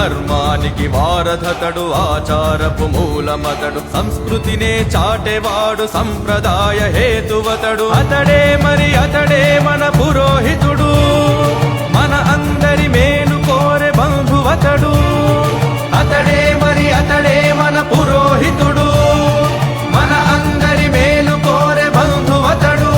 ధర్మానికి వారధతడు ఆచారపు మూలమతడు సంస్కృతినే చాటెవాడు సంప్రదాయ హేతువతడు అతడే మరి అతడే మన పురోహితుడు మన అందరి మేలు కోరె బంధువతడు అతడే మరి అతడే మన పురోహితుడు మన అందరి మేలు కోరె బంధువతడు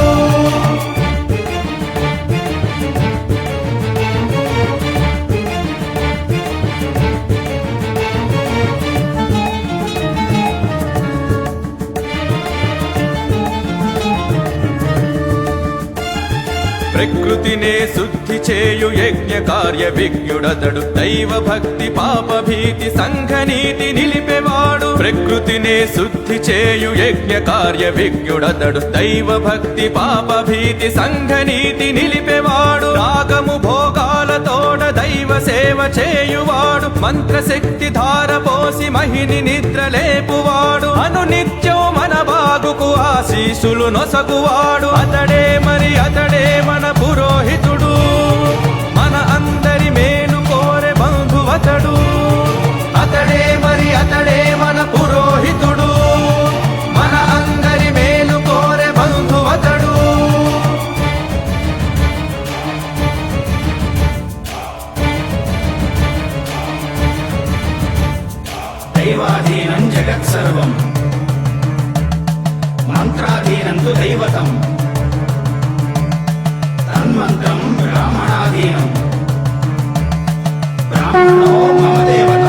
ప్రకృతినే శుద్ధి చేయు యజ్ఞ కార్య విజ్ఞుడతడు దైవ భక్తి పాప భీతి సంఘనీతి నిలిపేవాడు ప్రకృతినే శుద్ధి చేయు యజ్ఞ కార్య విజ్ఞుడతడు దైవ భక్తి పాప భీతి సంఘనీతి నిలిపేవాడు రాగము భోగాలతోడ దైవ సేవ చేయువాడు మంత్రశక్తి ధార పోసి మహిని నిద్ర లేపువాడు అనునిత్యం మన బాగుకు ఆశీసులు నొసగువాడు అతడే మరి అతడే మన పురోహితుడు మన అందరి మేలు కోరె బంధువతడు అతడే మరి అతడే మన పురోహితుడు మన అందరి మేలు కోరె బంధువతడు దైవాధీనం జగత్సర్వం మంత్రాధీనం తు దైవతం తన్మంత్రం బ్రాహ్మణాధీనం బ్రాహ్మణో మమ దేవత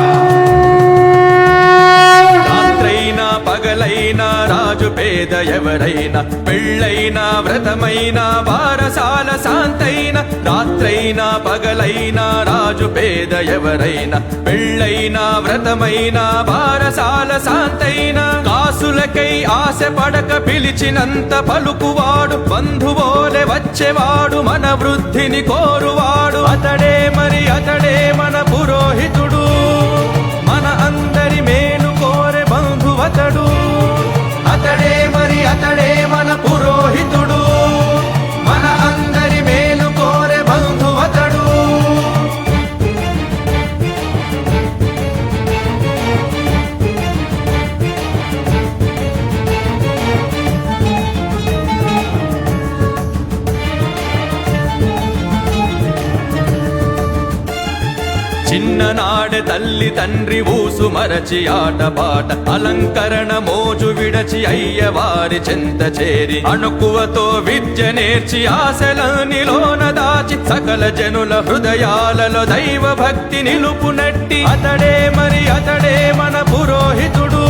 రాత్రైనా పగలైనా రాజు పేద ఎవరైనా పెళ్ళైనా వ్రతమైనా బారసాల శాంతైనా రాత్రైనా పగలైనా రాజు పేద ఎవరైనా పెళ్ళైనా వ్రతమైనా బారసాల శాంతైనా కాసులకై ఆశ పడక పిలిచినంత పలుకువాడు బంధువోలే వచ్చేవాడు మన వృద్ధిని కోరువాడు అతడే మరి అతడే మన పురోహితుడు మన అందరి మేలు కోరె బంధువతడు అతడే మరి అతడే మన పురోహితుడు మన అందరి మేలు కోరె బంధువతడు చిన్ననాడే తల్లి తండ్రి ఊసు మరచి ఆటపాట అలంకరణ మోజు విడచి అయ్యవారి చెంత చేరి అణుకువతో విద్య నేర్చి ఆశలనిలోన దాచి సకల జనుల హృదయాలలో దైవ భక్తి నిలుపునట్టి అతడే మరి అతడే మన పురోహితుడు